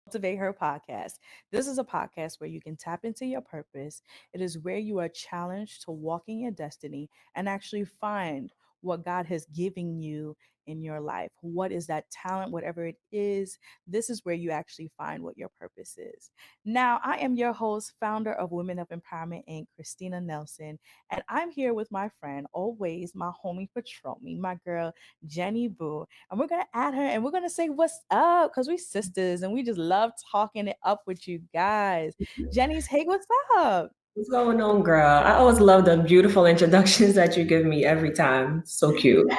Cultivate Her podcast. This is a podcast where you can tap into your purpose. It is where you are challenged to walk in your destiny and actually find what God has given you in your life. What is that talent, whatever it is? This is where you actually find what your purpose is. Now, I am your host, founder of Women of Empowerment Inc., Christina Nelson, and I'm here with my friend, always my homie patrol me, my girl, Jenny Boo, and we're gonna add her and we're gonna say what's up because we sisters and we just love talking it up with you guys. Jenny's, hey, what's up? What's going on, girl? I always love the beautiful introductions that you give me every time. So cute.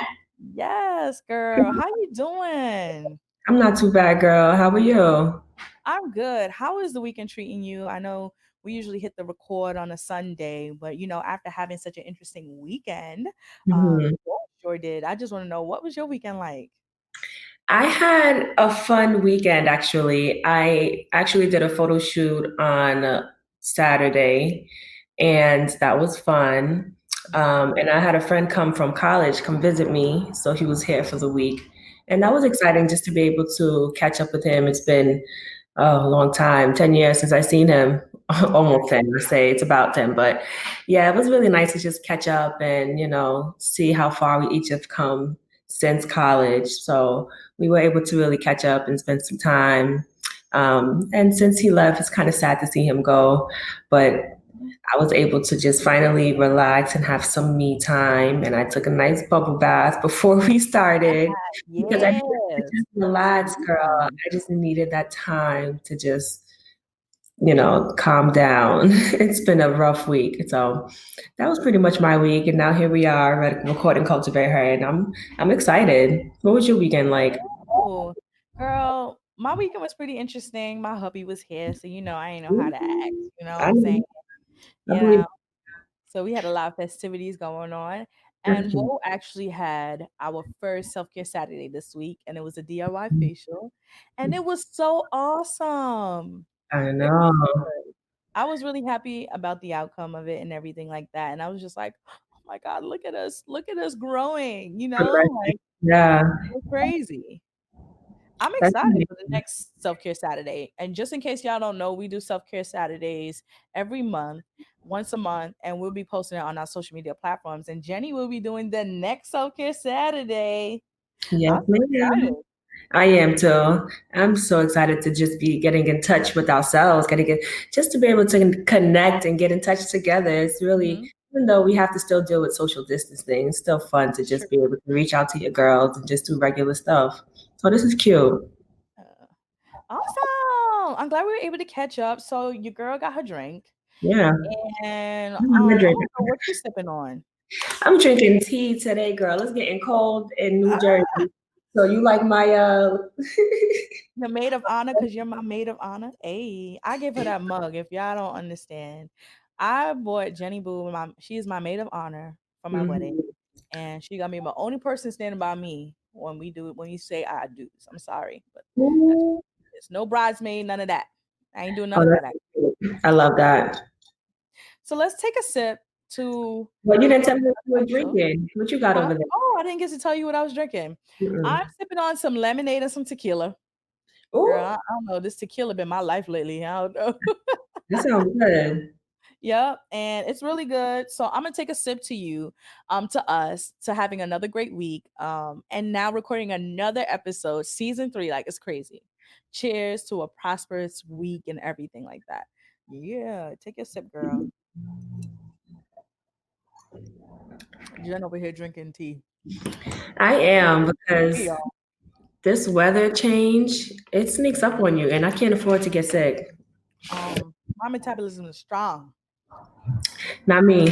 Yes, girl. How you doing? I'm not too bad, girl. How are you? I'm good. How is the weekend treating you? I know we usually hit the record on a Sunday, but after having such an interesting weekend, Mhm. yeah, sure did. I just want to know, what was your weekend like? I had a fun weekend, actually. I actually did a photo shoot on Saturday, and that was fun. And I had a friend come from college, come visit me. So he was here for the week. And that was exciting just to be able to catch up with him. It's been a long time, 10 years since I seen him. Almost 10, I say it's about 10. But yeah, it was really nice to just catch up and, see how far we each have come since college. So we were able to really catch up and spend some time. And since he left, it's kind of sad to see him go. But I was able to just finally relax and have some me time. And I took a nice bubble bath before we started because I needed to Yes. just relax, girl. Awesome. I just needed that time to just, calm down. It's been a rough week. So that was pretty much my week. And now here we are, recording Cultivate Her. And I'm excited. What was your weekend like? Oh, girl, my weekend was pretty interesting. My hubby was here, so I ain't know how to act. You know what I I'm saying? know. I You believe know, so we had a lot of festivities going on. that's And cute. Wo actually had our first self-care Saturday this week, and it was a DIY facial, and it was so awesome. I It was know. good. I was really happy about the outcome of it and everything like that. And I was just like, oh my God, look at us growing, Progressing. like Yeah. it's crazy. I'm That's excited for the amazing. next self care Saturday. And just in case y'all don't know, we do self care Saturdays every month, once a month, and we'll be posting it on our social media platforms. And Jenny will be doing the next self care Saturday. Yes, I'm so ma'am. excited. I am too. I'm so excited to just be getting in touch with ourselves, just to be able to connect and get in touch together. It's really, Hmm. even though we have to still deal with social distancing, it's still fun to just Sure. be able to reach out to your girls and just do regular stuff. So this is cute. Uh, Awesome. I'm glad we were able to catch up. So your girl got her drink. Yeah. And I'm I drinking. don't know what you sipping on. I'm drinking tea today, girl. It's getting cold in New Ah, Jersey. So you like my the maid of honor, because you're my maid of honor. Hey, I give her that mug if y'all don't understand. I bought Jenny Boo, she is my maid of honor for my wedding. Mhm. And she got me my only person standing by me when you say I do. I'm sorry, but that's Ooh. it's no bridesmaid, none of that. I ain't doing none Oh, of that's that. cute. I love that. So let's take a sip to Well, you didn't tell record me what you were another episode. drinking. What you got Huh? over there? Oh, I didn't get to tell you what I was drinking. I'm Mm-mm. sipping on some lemonade and some tequila. Girl, Ooh, I don't know. This tequila been my life lately. I don't know. that sounds good. Yep, and it's really good. So I'm gonna take a sip to you, to us, to having another great week. And now recording another episode, season 3. Like it's crazy. Cheers to a prosperous week and everything like that. Yeah, take a sip, girl. Jen over here drinking tea. I am Hey, because y'all. this weather change, it sneaks up on you, and I can't afford to get sick. My metabolism is strong. Not me.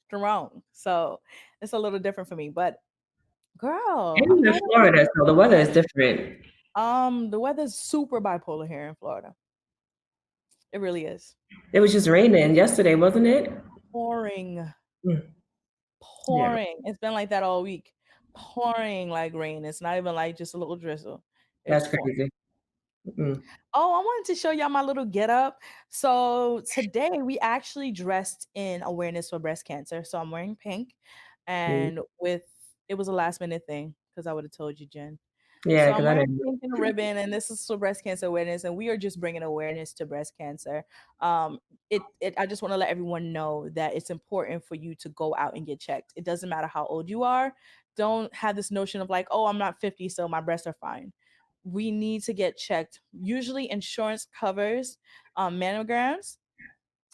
Strong. So it's a little different for me. But girl, I'm I'm in glad that we Florida, so the weather is different. the weather's super bipolar here in Florida. It really is. It was just raining yesterday, wasn't it? Pouring, Mm, yeah, pouring. It's been like that all week. Pouring like rain. It's not even like just a little drizzle. It's that's pouring. crazy. Mm, Oh, I wanted to show y'all my little get up. So today we actually dressed in awareness for breast cancer. So I'm wearing pink mm. and with it was a last minute thing because I would have told you, Jen. Yeah, So because I'm I wearing didn't. pink and a ribbon, and this is for breast cancer awareness, and we are just bringing awareness to breast cancer. Um, I just want to let everyone know that it's important for you to go out and get checked. It doesn't matter how old you are. Don't have this notion of like, oh, I'm not 50, so my breasts are fine. We need to get checked. Usually, insurance covers mammograms.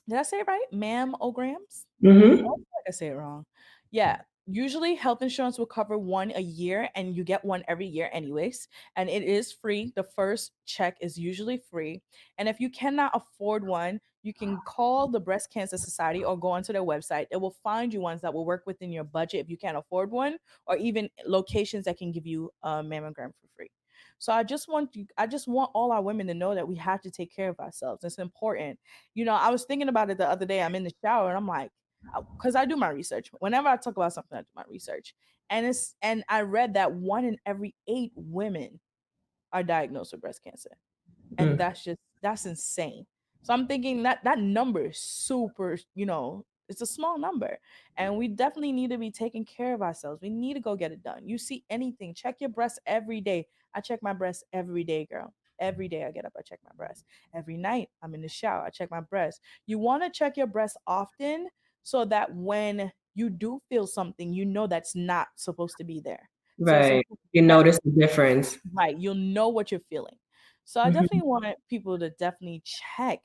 Did I say it right? Mammograms? Mm-hmm. Oh, I feel like I say it wrong. Yeah. Usually, health insurance will cover one a year, and you get one every year, anyways. And it is free. The first check is usually free. And if you cannot afford one, you can call the Breast Cancer Society or go onto their website. It will find you ones that will work within your budget if you can't afford one, or even locations that can give you a mammogram for free. So I just want all our women to know that we have to take care of ourselves. It's important. I was thinking about it the other day. I'm in the shower and I'm like, because I do my research. Whenever I talk about something, I do my research. And I read that 1 in every 8 women are diagnosed with breast cancer, and Mm. that's insane. So I'm thinking that that number is super, it's a small number, and we definitely need to be taking care of ourselves. We need to go get it done. You see anything, check your breast every day. I check my breast every day, girl. Every day I get up, I check my breast. Every night I'm in the shower, I check my breast. You want to check your breast often so that when you do feel something, you know that's not supposed to be there. So it's Right. important You to check. notice the difference. Right, you'll know what you're feeling. So I Hmm. definitely want people to definitely check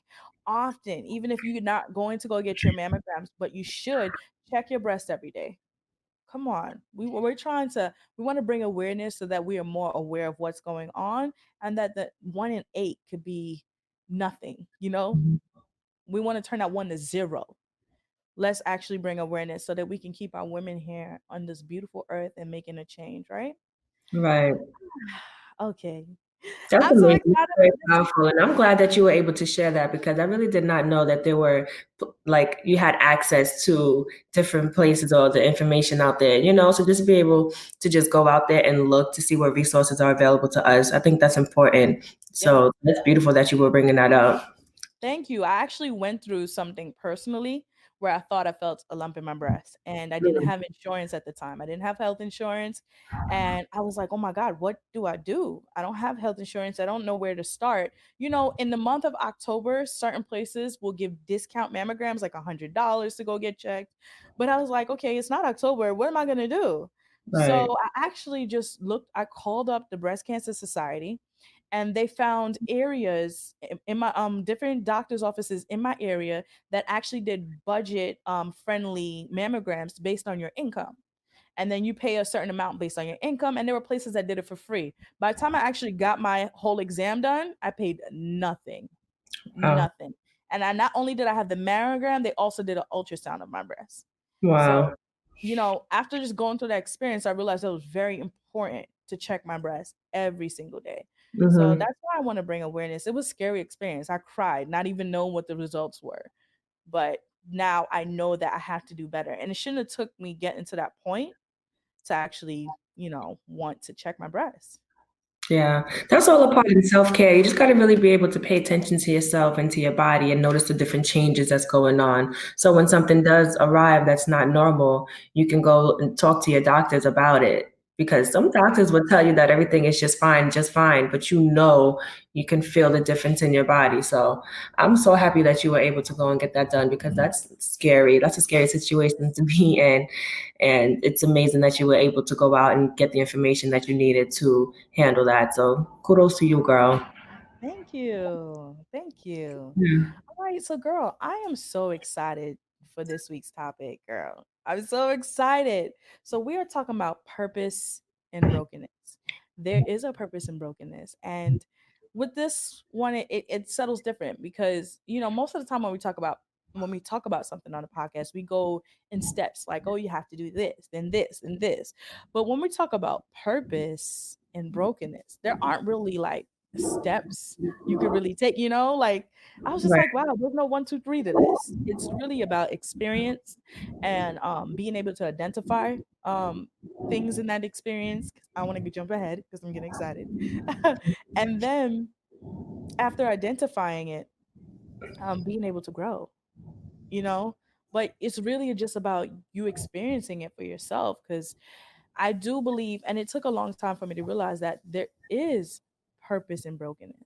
often, even if you're not going to go get your mammograms, but you should check your breast every day. Come on, we're trying to we want to bring awareness so that we are more aware of what's going on, and that the 1 in 8 could be nothing. We want to turn that 1 to 0. Let's actually bring awareness so that we can keep our women here on this beautiful earth and making a change, right? Right. Okay. That's I'm so amazing. excited That's very for this. powerful. And I'm glad that you were able to share that because I really did not know that there were like you had access to different places or the information out there, so just be able to just go out there and look to see what resources are available to us. I think that's important. Yeah. So that's beautiful that you were bringing that up. Thank you. I actually went through something personally where I thought I felt a lump in my breast, and I didn't Mm. have insurance at the time. I didn't have health insurance. And I was like, oh my God, what do I do? I don't have health insurance. I don't know where to start. In the month of October, certain places will give discount mammograms like $100 to go get checked. But I was like, okay, it's not October. What am I going to do? So Right. I actually just I called up the Breast Cancer Society, and they found areas in my different doctors offices in my area that actually did budget friendly mammograms based on your income, and then you pay a certain amount based on your income, and there were places that did it for free. By the time I actually got my whole exam done, I paid nothing. Oh, Nothing. And I not only did I have the mammogram, they also did an ultrasound of my breast. wow. So, after just going through that experience, I realized it was very important to check my breast every single day. So Hmm. that's why I want to bring awareness. It was a scary experience. I cried, not even knowing what the results were. But now I know that I have to do better. And it shouldn't have took me getting to that point to actually, want to check my breast. Yeah, that's all a part of the self-care. You just got to really be able to pay attention to yourself and to your body and notice the different changes that's going on. So when something does arrive that's not normal, you can go and talk to your doctors about it. Because some doctors will tell you that everything is just fine, but you can feel the difference in your body. So I'm so happy that you were able to go and get that done because that's scary. That's a scary situation to be in. And it's amazing that you were able to go out and get the information that you needed to handle that. So kudos to you, girl. Thank you. Thank you. Mm. All right, so girl, I am so excited for this week's topic, girl. I'm so excited. So we are talking about purpose and brokenness. There is a purpose in brokenness, and with this one, it settles different because most of the time when we talk about something on a podcast, we go in steps like, oh, you have to do this, then this, and this. But when we talk about purpose and brokenness, there aren't really like steps you could really take. Like I was just Right. like, wow, there's no 1, 2, 3 to this. It's really about experience and being able to identify things in that experience. 'Cause I want to jump ahead because I'm getting excited. And then after identifying it, being able to grow, you know? But it's really just about you experiencing it for yourself because I do believe, and it took a long time for me to realize that there is purpose in brokenness.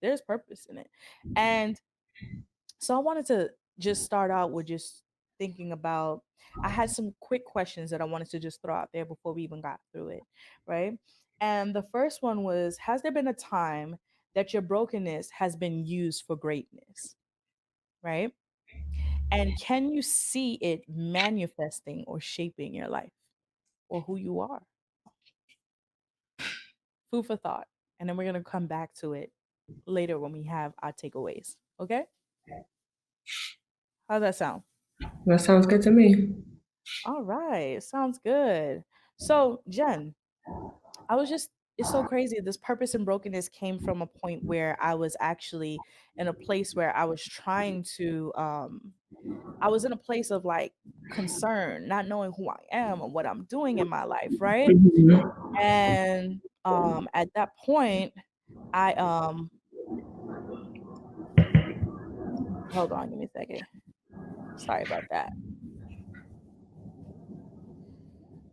There's purpose in it. And so I wanted to just start out with just thinking about, I had some quick questions that I wanted to just throw out there before we even got through it, right? And the first one was, has there been a time that your brokenness has been used for greatness, right? And can you see it manifesting or shaping your life or who you are? Food for thought. And then we're going to come back to it later when we have our takeaways. Okay? How's that sound? That sounds good to me. All right. Sounds good. So, Jen, I was just, it's so crazy. This purpose and brokenness came from a point where I was actually in a place where I was trying to, I was in a place of like concern, not knowing who I am and what I'm doing in my life, right? Mhm. And at that point, I hold on, give me a second. Sorry about that.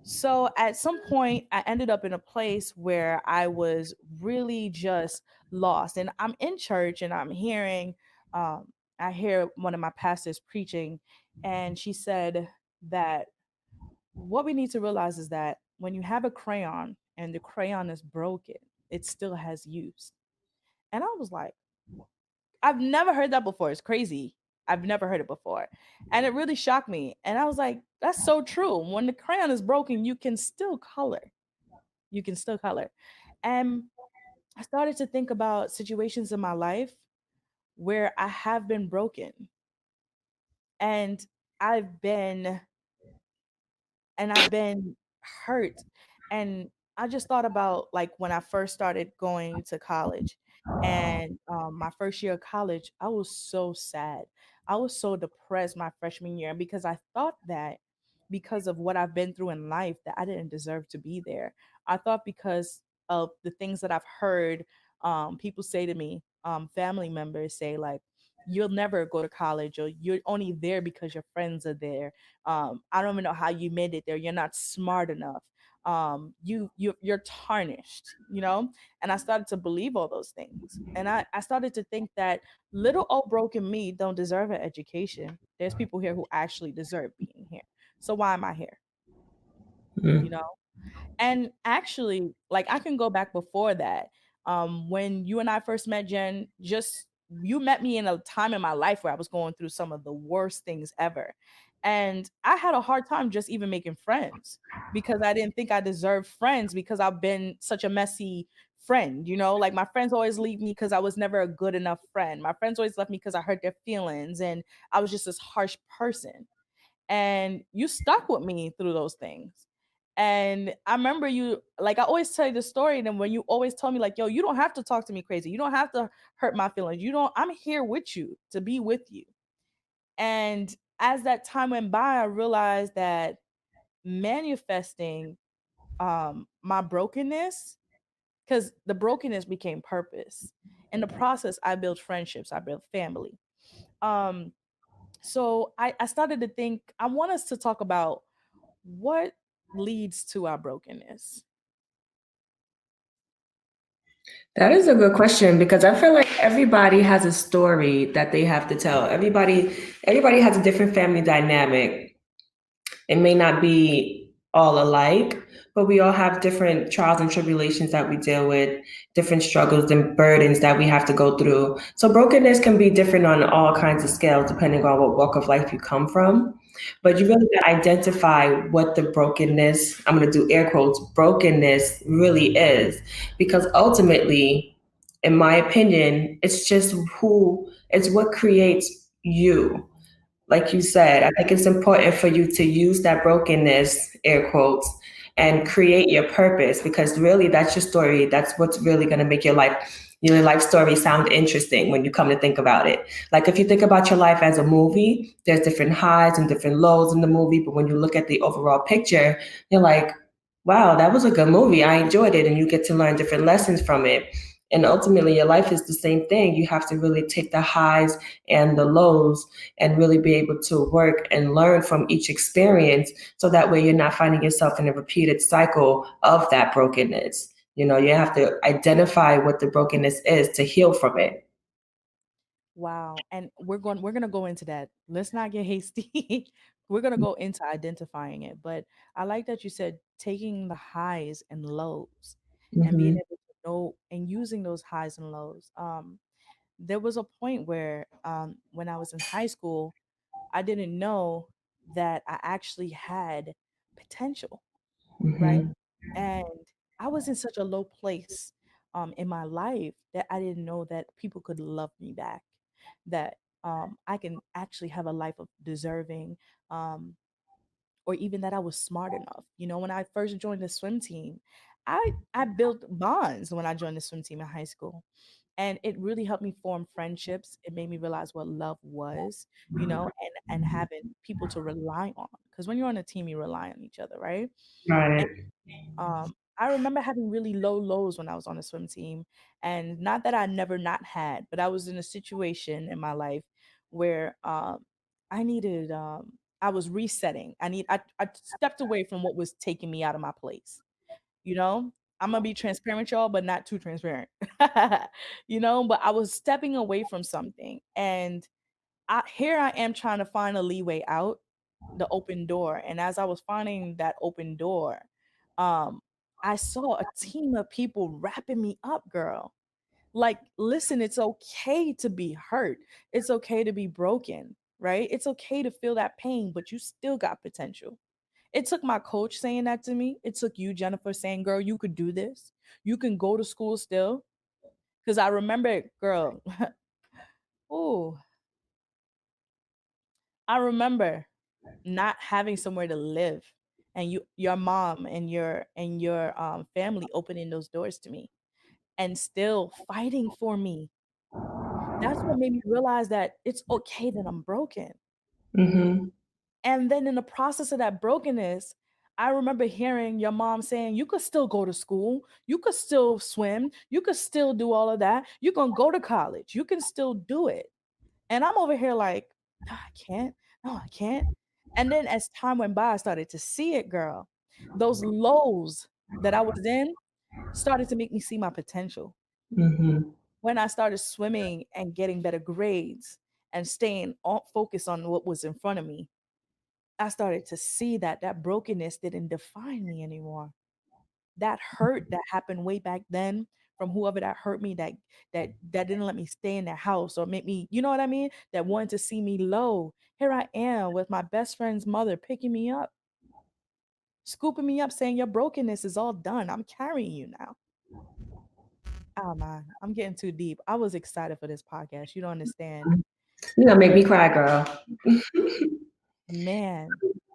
So at some point, I ended up in a place where I was really just lost. And I'm in church and I'm hearing, I hear one of my pastors preaching, and she said that what we need to realize is that when you have a crayon and the crayon is broken, it still has use. And I was like, I've never heard that before. It's crazy. I've never heard it before. And it really shocked me. And I was like, that's so true. When the crayon is broken, you can still color. You can still color. And I started to think about situations in my life where I have been broken and I've been I've been hurt. And I just thought about like when I first started going to college and my first year of college, I was so sad. I was so depressed my freshman year because I thought that because of what I've been through in life that I didn't deserve to be there. I thought because of the things that I've heard people say to me, family members say like, you'll never go to college or you're only there because your friends are there. I don't even know how you made it there. You're not smart enough. You're tarnished, you know. And I started to believe all those things, and I started to think that little old broken me don't deserve an education. There's people here who actually deserve being here. So why am I here? You Mm. know. And actually, like I can go back before that. When you and I first met, Jen, just you met me in a time in my life where I was going through some of the worst things ever. And I had a hard time just even making friends because I didn't think I deserved friends because I've been such a messy friend, you know? Like my friends always leave me because I was never a good enough friend. My friends always left me because I hurt their feelings and I was just this harsh person, and you stuck with me through those things. And I remember you, like I always tell you the story, and then when you always tell me like, yo, you don't have to talk to me crazy, you don't have to hurt my feelings, you don't, I'm here with you to be with you. And as that time went by, I realized that manifesting my brokenness, because the brokenness became purpose. In the process, I built friendships, I built family. um so I started to think I want us to talk about what leads to our brokenness. That is a good question because I feel like everybody has a story that they have to tell. Everybody has a different family dynamic. It may not be all alike, but we all have different trials and tribulations that we deal with, different struggles and burdens that we have to go through. So brokenness can be different on all kinds of scales depending on what walk of life you come from. But you really got to identify what the brokenness, I'm going to do air quotes, brokenness really is. Because ultimately, in my opinion, it's what creates you. Like you said, I think it's important for you to use that brokenness, air quotes, and create your purpose because really that's your story. That's what's really going to make your life story sound interesting when you come to think about it. Like if you think about your life as a movie, there's different highs and different lows in the movie. But when you look at the overall picture, you're like, wow, that was a good movie. I enjoyed it. And you get to learn different lessons from it. And ultimately, your life is the same thing. You have to really take the highs and the lows and really be able to work and learn from each experience so that way you're not finding yourself in a repeated cycle of that brokenness. You have to identify what the brokenness is to heal from it. Wow. And we're gonna go into that. Let's not get hasty. We're gonna go into identifying it. But I like that you said taking the highs and lows and being Hmm. able to know and using those highs and lows. There was a point where when I was in high school, I didn't know that I actually had potential, right? Hmm. And I was in such a low place in my life that I didn't know that people could love me back, that I can actually have a life of deserving, um, or even that I was smart enough. When I first joined the swim team, I built bonds when I joined the swim team in high school, and it really helped me form friendships. It made me realize what love was, and having people to rely on. Because when you're on a team, you rely on each other, right? Right. I remember having really low lows when I was on the swim team, and not that I never not had, but I was in a situation in my life where I needed, I was resetting. I stepped away from what was taking me out of my place. You know, I'm gonna be transparent with y'all, but not too transparent. But I was stepping away from something, and here I am trying to find a leeway out, the open door. And as I was finding that open door, um, I saw a team of people wrapping me up, girl. Like, listen, it's okay to be hurt. It's okay to be broken, right? It's okay to feel that pain, but you still got potential. It took my coach saying that to me. It took you, Jennifer, saying, girl, you could do this. You can go to school still. Because I remember, girl, oh, I remember not having somewhere to live, and your mom and your family opening those doors to me and still fighting for me. That's what made me realize that it's okay that I'm broken. Hmm. And then in the process of that brokenness, I remember hearing your mom saying, you could still go to school, you could still swim, you could still do all of that, you can go to college, you can still do it. And I'm over here like, no, I can't. No, I can't. And then as time went by, I started to see it, girl. Those lows that I was in started to make me see my potential. Hmm. When I started swimming and getting better grades and staying focused on what was in front of me, I started to see that that brokenness didn't define me anymore. That hurt that happened way back then from whoever that hurt me, that didn't let me stay in their house or make me, you know what I mean, that wanted to see me low. Here I am with my best friend's mother picking me up, scooping me up, saying your brokenness is all done, I'm carrying you now. Oh man, I'm getting too deep. I was excited for this podcast, you don't understand. You gonna make me cry, girl. Man.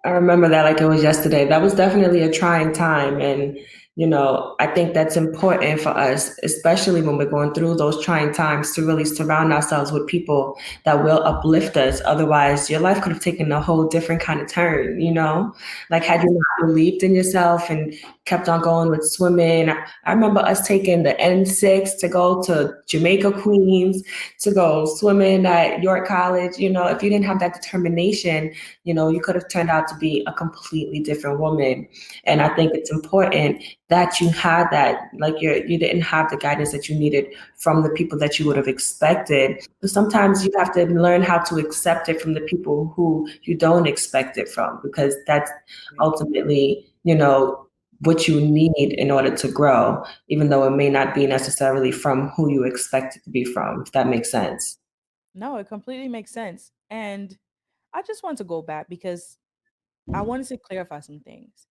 I remember that like it was yesterday. That was definitely a trying time. And, I think that's important for us, especially when we're going through those trying times, to really surround ourselves with people that will uplift us. Otherwise, your life could have taken a whole different kind of turn. Like, had you Yes. not believed in yourself and kept on going with swimming. I remember us taking the N6 to go to Jamaica, Queens, to go swimming at York College. If you didn't have that determination, you could have turned out to be a completely different woman. And I think it's important that you had that, like you didn't have the guidance that you needed from the people that you would have expected. But sometimes you have to learn how to accept it from the people who you don't expect it from, because that's ultimately, what you need in order to grow, even though it may not be necessarily from who you expect it to be from, if that makes sense. No, it completely makes sense. And I just want to go back because I wanted to clarify some things.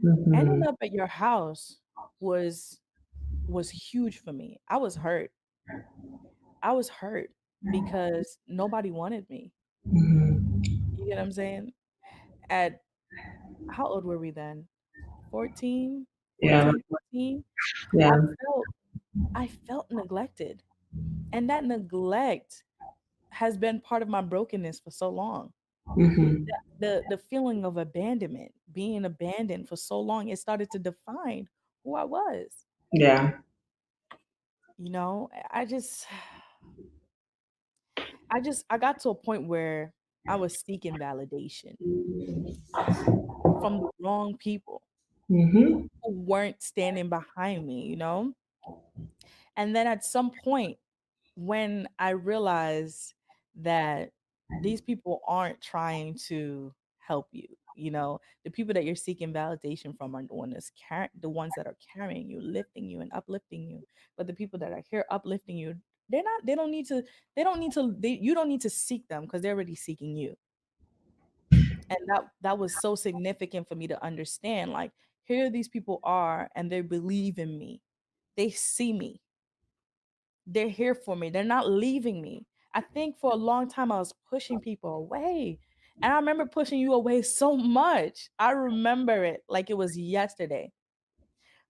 Ending Hmm. up at your house was was huge for me. I was hurt. I was hurt because nobody wanted me. Hmm. You get what I'm saying? At how old were we then? 14, Yeah. 14, 15. I Yeah. felt I felt neglected. And that neglect has been part of my brokenness for so long. Hmm. The feeling of abandonment, being abandoned for so long, it started to define who I was. Yeah. You know, I got to a point where I was seeking validation from the wrong people Mm-hmm. who weren't standing behind me, And then at some point, when I realized that these people aren't trying to help you, the people that you're seeking validation from are the ones that are carrying you, lifting you, and uplifting you. But the people that are here uplifting you, they're not. They don't need to. They don't need to. You don't need to seek them because they're already seeking you. And that was so significant for me to understand. Like, here these people are, and they believe in me. They see me, they're here for me. They're not leaving me. I think for a long time I was pushing people away. And I remember pushing you away so much. I remember it like it was yesterday.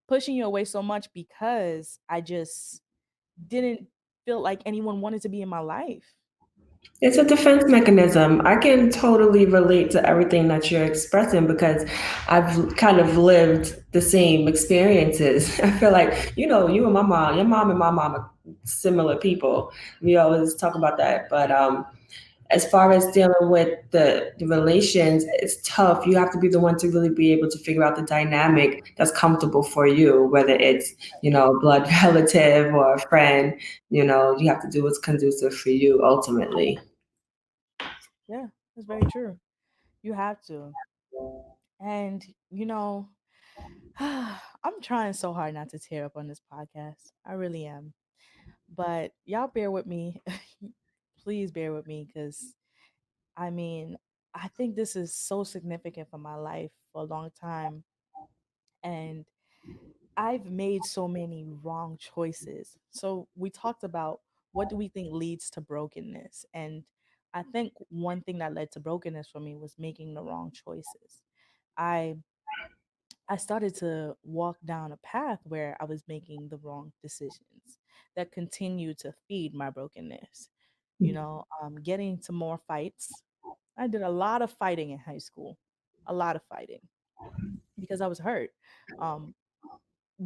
Pushing you away so much because I just didn't feel like anyone wanted to be in my life. It's a defense mechanism. I can totally relate to everything that you're expressing because I've kind of lived the same experiences. I feel like, you and my mom, your mom and my mom are similar people. We always talk about that. But as far as dealing with the relations, it's tough. You have to be the one to really be able to figure out the dynamic that's comfortable for you, whether it's, a blood relative or a friend, you have to do what's conducive for you ultimately. Yeah, that's very true. You have to. And, I'm trying so hard not to tear up on this podcast. I really am. But y'all bear with me. Please bear with me because I mean, I think this is so significant for my life for a long time. And I've made so many wrong choices. So we talked about what do we think leads to brokenness. And I think one thing that led to brokenness for me was making the wrong choices. I I started to walk down a path where I was making the wrong decisions that continued to feed my brokenness. Getting into more fights. I did a lot of fighting in high school, a lot of fighting because I was hurt. Um,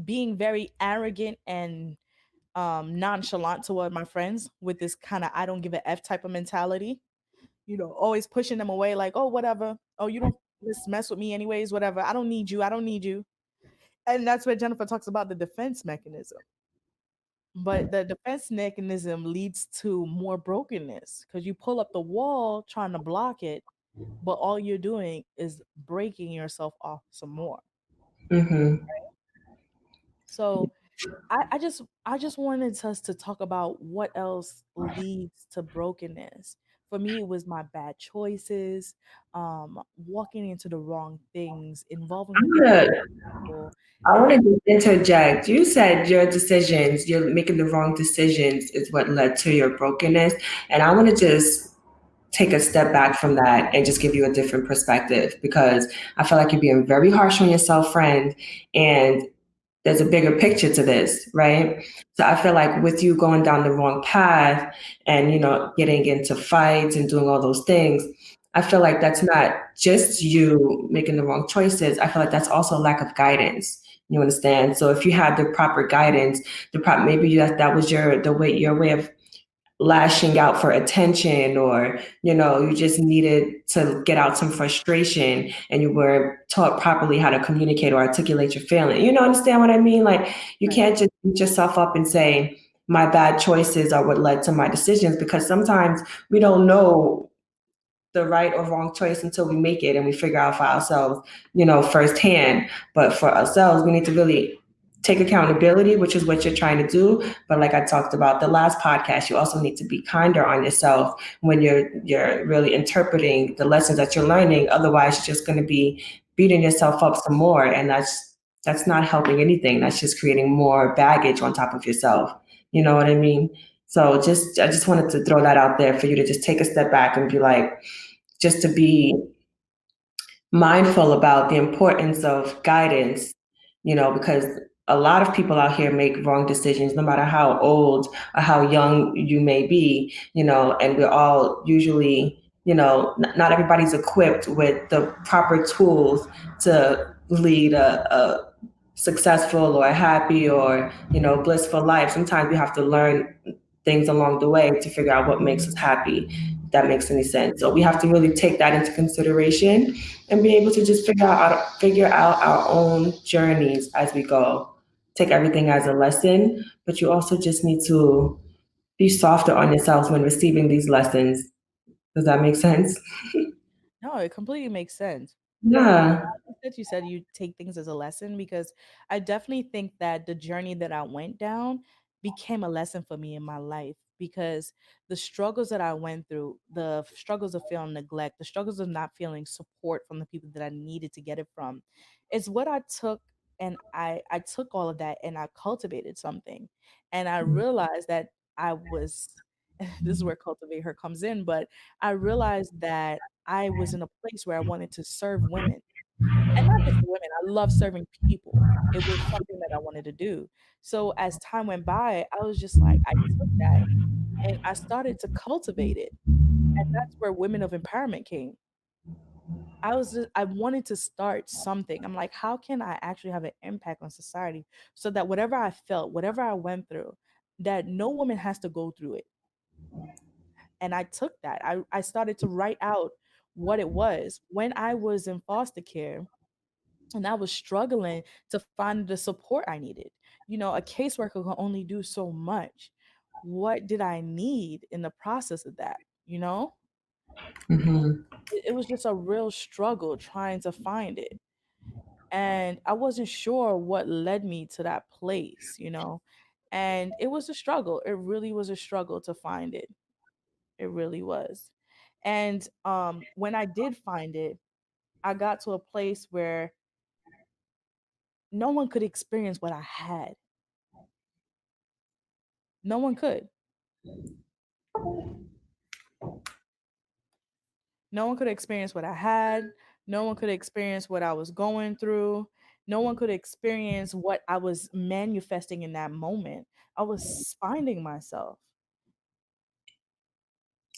Being very arrogant and nonchalant toward my friends with this kind of I don't give a F type of mentality, always pushing them away like, oh, whatever. Oh, you don't just mess with me anyways, whatever. I don't need you. I don't need you. And that's where Jennifer talks about the defense mechanism. But the defense mechanism leads to more brokenness because you pull up the wall trying to block it, but all you're doing is breaking yourself off some more. Mm-hmm. So I just wanted us to talk about what else leads to brokenness. For me, it was my bad choices, walking into the wrong things, involving with the wrong Good. people, I and want then to just interject. You said your decisions, you're making the wrong decisions, is what led to your brokenness. And I want to just take a step back from that and just give you a different perspective because I feel like you're being very harsh on yourself, friend. And there's a bigger picture to this, right? So I feel like with you going down the wrong path and, getting into fights and doing all those things, I feel like that's not just you making the wrong choices. I feel like that's also a lack of guidance. You understand? So if you had the proper guidance, maybe that was your way of lashing out for attention, or you just needed to get out some frustration and you were taught properly how to communicate or articulate your feeling. Understand what I mean? Like, you right, can't just beat yourself up and say my bad choices are what led to my decisions, because sometimes we don't know the right or wrong choice until we make it and we figure out for ourselves, firsthand. But for ourselves, we need to really take accountability, which is what you're trying to do. But like I talked about the last podcast, you also need to be kinder on yourself when you're really interpreting the lessons that you're learning. Otherwise, you're just going to be beating yourself up some more, and that's not helping anything. That's just creating more baggage on top of yourself. You know what I mean? So I just wanted to throw that out there for you to just take a step back and be like, just to be mindful about the importance of guidance, because a lot of people out here make wrong decisions, no matter how old or how young you may be, and we're all usually, not everybody's equipped with the proper tools to lead a successful or happy or, blissful life. Sometimes we have to learn things along the way to figure out what makes us happy, if that makes any sense. So we have to really take that into consideration and be able to just figure out our own journeys as we go. Take everything as a lesson, but you also just need to be softer on yourselves when receiving these lessons. Does that make sense? No, it completely makes sense. Yeah. Like that you said you take things as a lesson, because I definitely think that the journey that I went down became a lesson for me in my life, because the struggles that I went through, the struggles of feeling neglect, the struggles of not feeling support from the people that I needed to get it from, is what I took, and I took all of that and I cultivated something. And I realized that I was this is where cultivate her comes in, but I realized that I was in a place where I wanted to serve women, and not just women. I love serving people. It was something that I wanted to do. So as time went by, I was just like, I took that and I started to cultivate it. And that's where women of empowerment came. I wanted to start something. I'm like, how can I actually have an impact on society so that whatever I felt, whatever I went through, that no woman has to go through it. And I took that. I started to write out what it was when I was in foster care and I was struggling to find the support I needed. A caseworker can only do so much. What did I need in the process of that? You know, Hmm. it was just a real struggle trying to find it. And I wasn't sure what led me to that place. And it was a struggle. It really was a struggle to find it. It really was. And when I did find it, I got to a place where no one could experience what I had. No one could. No one could experience what I had. No one could experience what I was going through. No one could experience what I was manifesting in that moment. I was finding myself.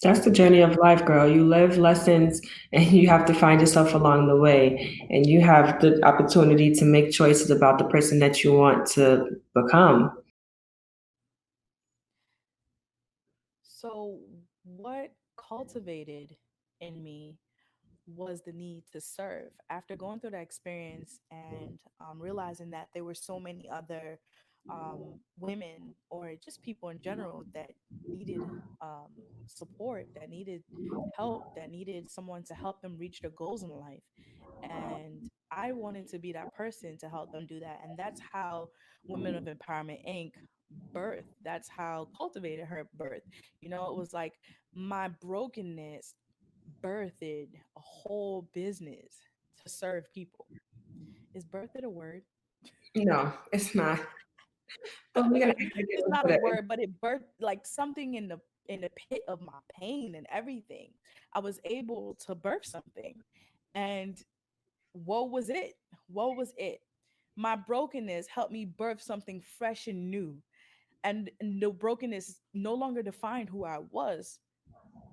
That's the journey of life, girl. You live lessons and you have to find yourself along the way. And you have the opportunity to make choices about the person that you want to become. So, what cultivated in me was the need to serve. After going through that experience and realizing that there were so many other women or just people in general that needed support, that needed help, that needed someone to help them reach their goals in life. And I wanted to be that person to help them do that. And that's how Women of Empowerment Inc. birth. That's how Cultivated her birth. It was like my brokenness birthed a whole business to serve people. Is birthed a word? No, it's not. But we're gonna add it It's not into a the word, but it birthed like something in the pit of my pain and everything. I was able to birth something. And what was it? What was it? My brokenness helped me birth something fresh and new. And the brokenness no longer defined who I was,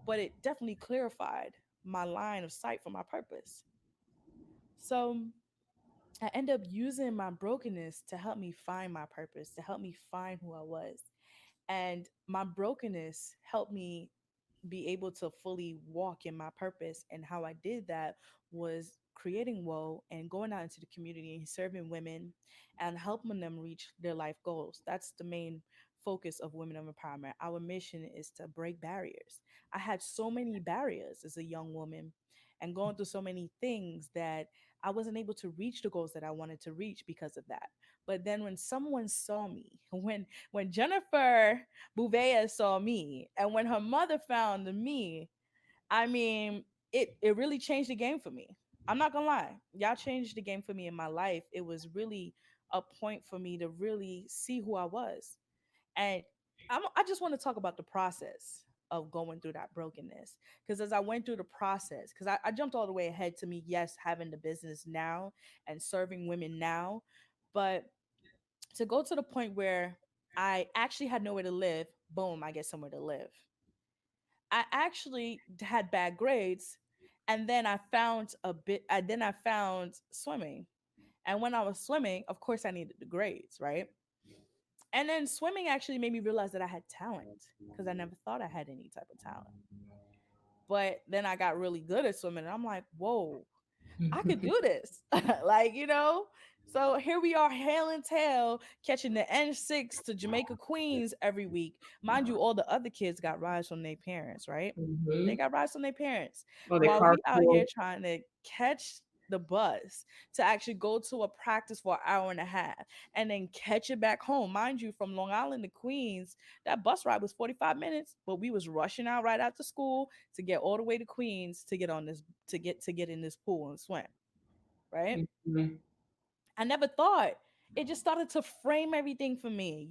but it definitely clarified my line of sight for my purpose. So I end up using my brokenness to help me find my purpose, to help me find who I was. And my brokenness helped me be able to fully walk in my purpose. And how I did that was creating woe and going out into the community and serving women and helping them reach their life goals. That's the main focus of Women of Empowerment. Our mission is to break barriers. I had so many barriers as a young woman and going through so many things that I wasn't able to reach the goals that I wanted to reach because of that. But then when someone saw me, when Jennifer Bouvet saw me, and when her mother found me, I mean, it really changed the game for me. I'm not gonna lie, y'all changed the game for me in my life. It was really a point for me to really see who I was, and I just want to talk about the process of going through that brokenness. Because as I went through the process, because I jumped all the way ahead to me, yes, having the business now and serving women now, but to go to the point where I actually had nowhere to live, boom, I get somewhere to live. I actually had bad grades, and then I found swimming, And when I was swimming, of course, I needed the grades, right? And then swimming actually made me realize that I had talent because I never thought I had any type of talent. But then I got really good at swimming, and I'm like, whoa, I could do this. Like, So here we are, hail and tail, catching the N6 to Jamaica Queens every week. Mind you, all the other kids got rides from their parents, right? They Hmm. got rides from their parents. Or they While we out here carpool. trying to catch the bus to actually go to a practice for an hour and a half and then catch it back home. Mind you, from Long Island to Queens, that bus ride was 45 minutes, but we was rushing out right after school to get all the way to Queens to get on this to get in this pool and swim, right? Hmm. I never thought. It just started to frame everything for me.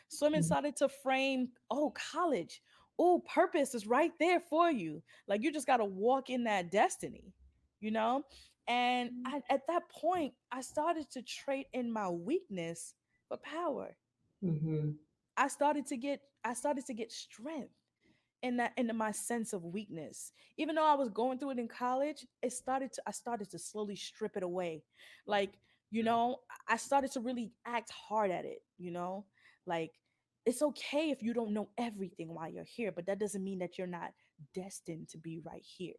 Swimming started to frame, oh, college. Oh, purpose is right there for you. Like you just got to walk in that destiny, you know? And at that point, I started to trade in my weakness for power. Hmm. I started to get strength into my sense of weakness. Even though I was going through it in college, I started to slowly strip it away. Like, I started to really act hard at it. Like it's okay if you don't know everything while you're here, but that doesn't mean that you're not destined to be right here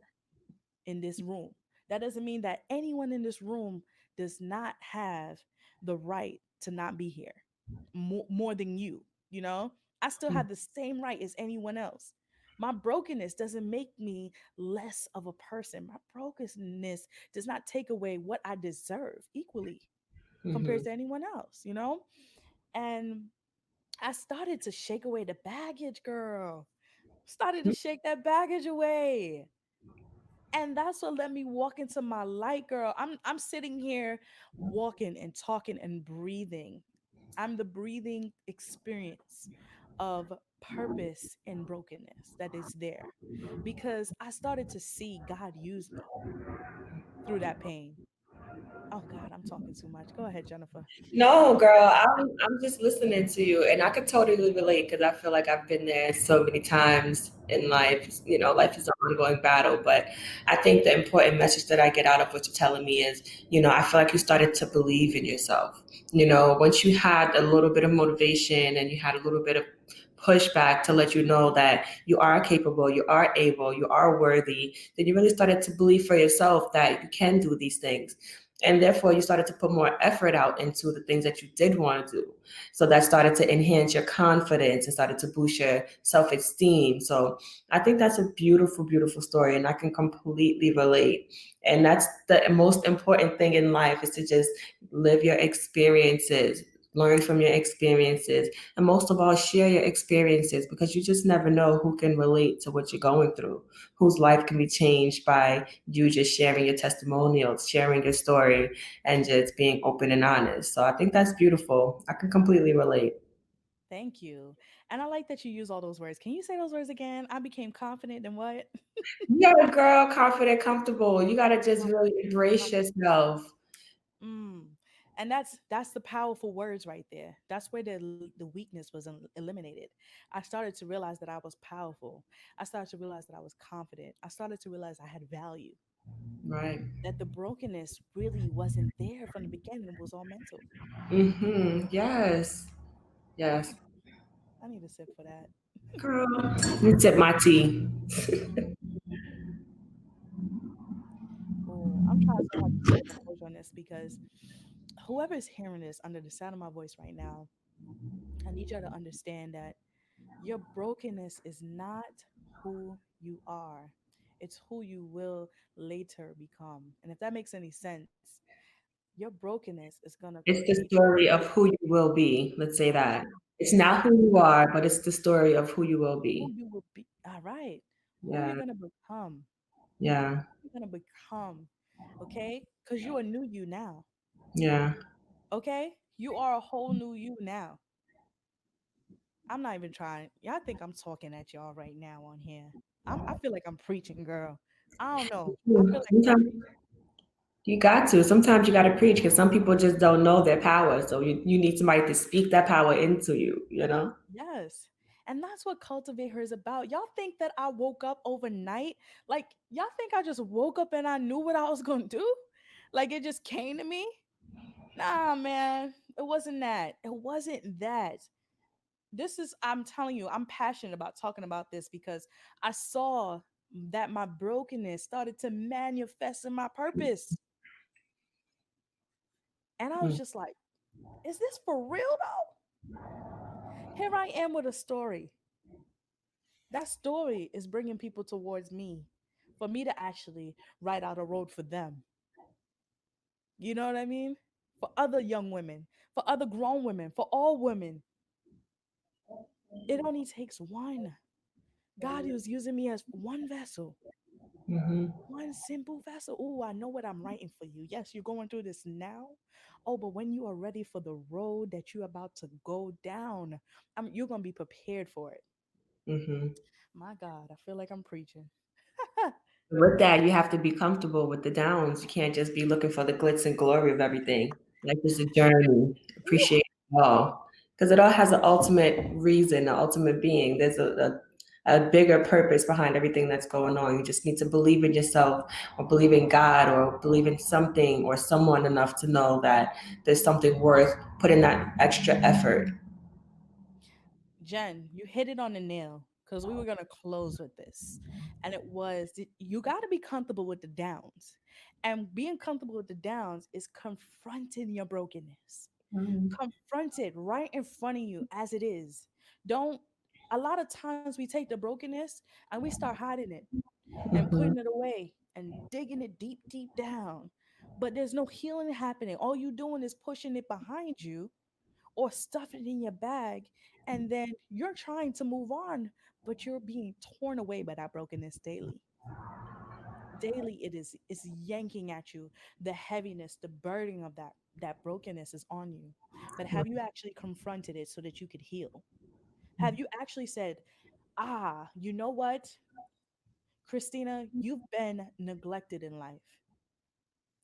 in this room. That doesn't mean that anyone in this room does not have the right to not be here more than you. I still have the same right as anyone else. My brokenness doesn't make me less of a person. My brokenness does not take away what I deserve equally compared Hmm. to anyone else. And I started to shake away the baggage, girl. Started to shake that baggage away. And that's what let me walk into my light, girl. I'm sitting here walking and talking and breathing. I'm the breathing experience of purpose and brokenness that is there because I started to see God use me through that pain. Oh God, I'm talking too much. Go ahead, Jennifer. No, girl, I'm just listening to you, and I could totally relate because I feel like I've been there so many times in life. Life is an ongoing battle, but I think the important message that I get out of what you're telling me is, I feel like you started to believe in yourself. Once you had a little bit of motivation and you had a little bit of pushback to let you know that you are capable, you are able, you are worthy, then you really started to believe for yourself that you can do these things. And therefore, you started to put more effort out into the things that you did want to do. So that started to enhance your confidence and started to boost your self esteem. So I think that's a beautiful, beautiful story. And I can completely relate. And that's the most important thing in life is to just live your experiences, learn from your experiences, and most of all, share your experiences because you just never know who can relate to what you're going through, whose life can be changed by you just sharing your testimonials, sharing your story, and just being open and honest. So I think that's beautiful. I can completely relate. Thank you. And I like that you use all those words. Can you say those words again? I became confident in what? You got a girl, confident, comfortable. You got to just really embrace yourself. Mm. And that's the powerful words right there. That's where the weakness was eliminated. I started to realize that I was powerful. I started to realize that I was confident. I started to realize I had value. Right. That the brokenness really wasn't there from the beginning. It was all mental. Mm-hmm. Yes. Yes. I need a sip for that. Girl, you tip my tea. Oh, I'm trying so hard to put a composure on this because whoever is hearing this under the sound of my voice right now, I need you to understand that your brokenness is not who you are. It's who you will later become. And if that makes any sense, your brokenness is going to It's the create story of who you will be. Let's say that. who, It's not who you are, but it's the story of who you will who be. you will be. All right. Who you're Yeah. going to become. Yeah. Who you're going to become. Okay? Because you are new you now. Yeah. Okay? You are a whole new you now. I'm not even trying. Y'all think I'm talking at y'all right now on here. I feel like I'm preaching, girl. I don't know. I feel like I'm Sometimes preaching. you got to. Sometimes you got to preach because some people just don't know their power. So you need somebody to speak that power into you, you know? Yes. And that's what Cultivate Her is about. Y'all think that I woke up overnight? Like, y'all think I just woke up and I knew what I was going to do? Like, it just came to me? Nah, man, it wasn't that. It wasn't that. This is, I'm telling you, I'm passionate about talking about this because I saw that my brokenness started to manifest in my purpose. And I was Mm, just like, is this for real though? Here I am with a story. That story is bringing people towards me for me to actually write out a road for them. You know what I mean? For other young women, for other grown women, for all women. It only takes one. God is using me as one vessel, mhm, one simple vessel. Oh, I know what I'm writing for you. Yes, you're going through this now. Oh, but when you are ready for the road that you're about to go down, you're going to be prepared for it. mhm. My God, I feel like I'm preaching. With that, you have to be comfortable with the downs. You can't just be looking for the glitz and glory of everything. Life is a journey. Ooh, Appreciate it all. Because it all has an ultimate reason, an ultimate being. There's a bigger purpose behind everything that's going on. You just need to believe in yourself or believe in God or believe in something or someone enough to know that there's something worth putting that extra effort. Jen, you hit it on the nail because we were going to close with this. And it was you got to be comfortable with the downs. And being comfortable with the downs is confronting your brokenness. Mhm, Confront it right in front of you as it is. Don't, a lot of times we take the brokenness and we start hiding it and mhm, putting it away and digging it deep, deep down. But there's no healing happening. All you doing is pushing it behind you or stuff it in your bag, and then you're trying to move on, but you're being torn away by that brokenness daily. Daily it is yanking at you. The heaviness, the burden of that brokenness is on you. But have you actually confronted it so that you could heal? Have you actually said, ah, you know what, Christina, you've been neglected in life,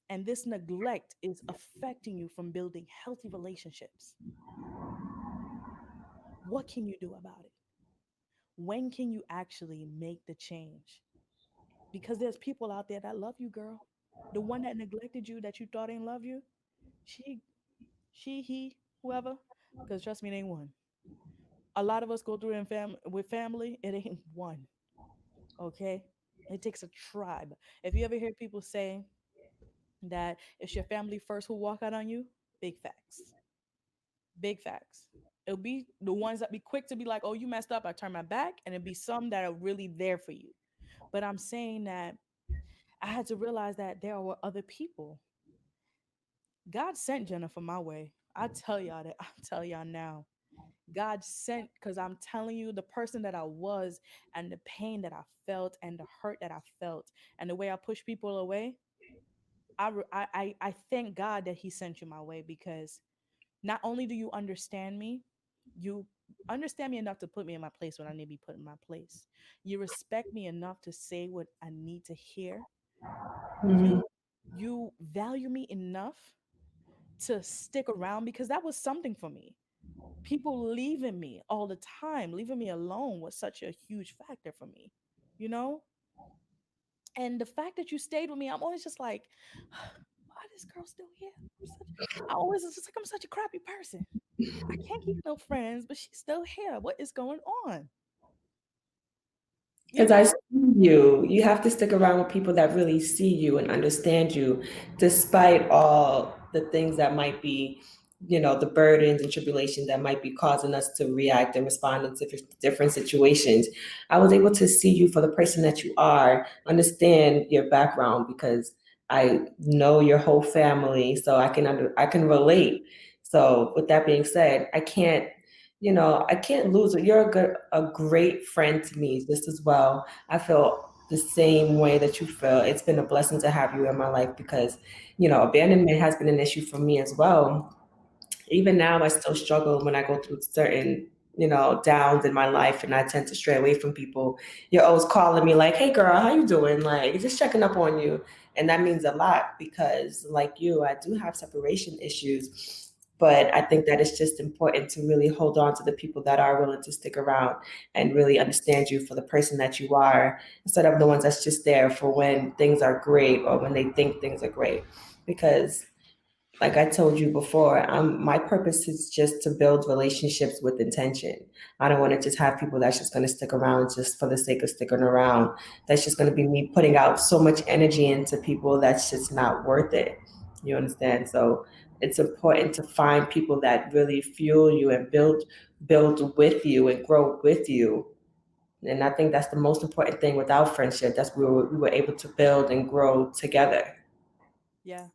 and this neglect is affecting you from building healthy relationships. What can you do about it? When can you actually make the change? Because there's people out there that love you, girl. The one that neglected you that you thought ain't love you, she, he, whoever. Because trust me, it ain't one. A lot of us go through with family, it ain't one. Okay? It takes a tribe. If you ever hear people say that it's your family first who walk out on you, big facts. Big facts. It'll be the ones that be quick to be like, oh, you messed up, I turn my back, and it'll be some that are really there for you. But I'm saying that I had to realize that there were other people. God sent Jennifer my way. I tell y'all that. I tell y'all now. God sent, because I'm telling you, the person that I was and the pain that I felt and the hurt that I felt and the way I push people away, I thank God that He sent you my way, because not only do you understand me, you understand me enough to put me in my place when I need to be put in my place. You respect me enough to say what I need to hear. mhm. You value me enough to stick around, because that was something for me. People leaving me all the time, leaving me alone was such a huge factor for me, you know? And the fact that you stayed with me, I'm always just like, why this girl still here? I always was just like, I'm such a crappy person. I can't keep no friends, but she's still here. What is going on? You Because I see know? you. You have to stick around with people that really see you and understand you, despite all the things that might be, the burdens and tribulations that might be causing us to react and respond in different situations. I was able to see you for the person that you are, understand your background because I know your whole family, so I can relate. So with that being said, I can't lose it. You're a great friend to me just as well. I feel the same way that you feel. It's been a blessing to have you in my life because, abandonment has been an issue for me as well. Even now, I still struggle when I go through certain, downs in my life, and I tend to stray away from people. You're always calling me like, "Hey, girl, how you doing?" Like, just checking up on you, and that means a lot because, like you, I do have separation issues. But I think that it's just important to really hold on to the people that are willing to stick around and really understand you for the person that you are, instead of the ones that's just there for when things are great or when they think things are great. Because like I told you before, my purpose is just to build relationships with intention. I don't want to just have people that's just going to stick around just for the sake of sticking around. That's just going to be me putting out so much energy into people that's just not worth it. You understand? So it's important to find people that really fuel you and build with you and grow with you. And I think that's the most important thing with our friendship. That's where we were able to build and grow together. Yeah,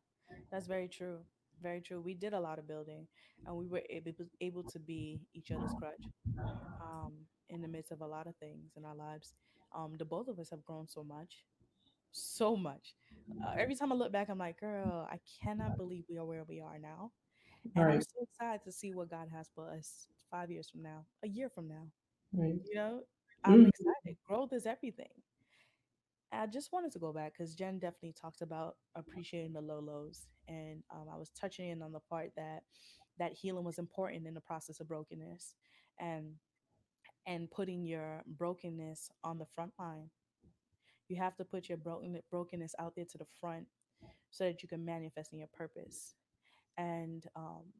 that's very true. Very true. We did a lot of building, and we were able to be each other's crutch in the midst of a lot of things in our lives. The both of us have grown so much, so much. Every time I look back, I'm like, girl, I cannot believe we are where we are now. And I'm Right. so excited to see what God has for us 5 years from now, a year from now. Right. You know, I'm Mm. excited. Growth is everything. I just wanted to go back because Jen definitely talked about appreciating the low lows, and I was touching in on the part that healing was important in the process of brokenness, and putting your brokenness on the front line. You have to put your brokenness out there to the front so that you can manifest in your purpose. And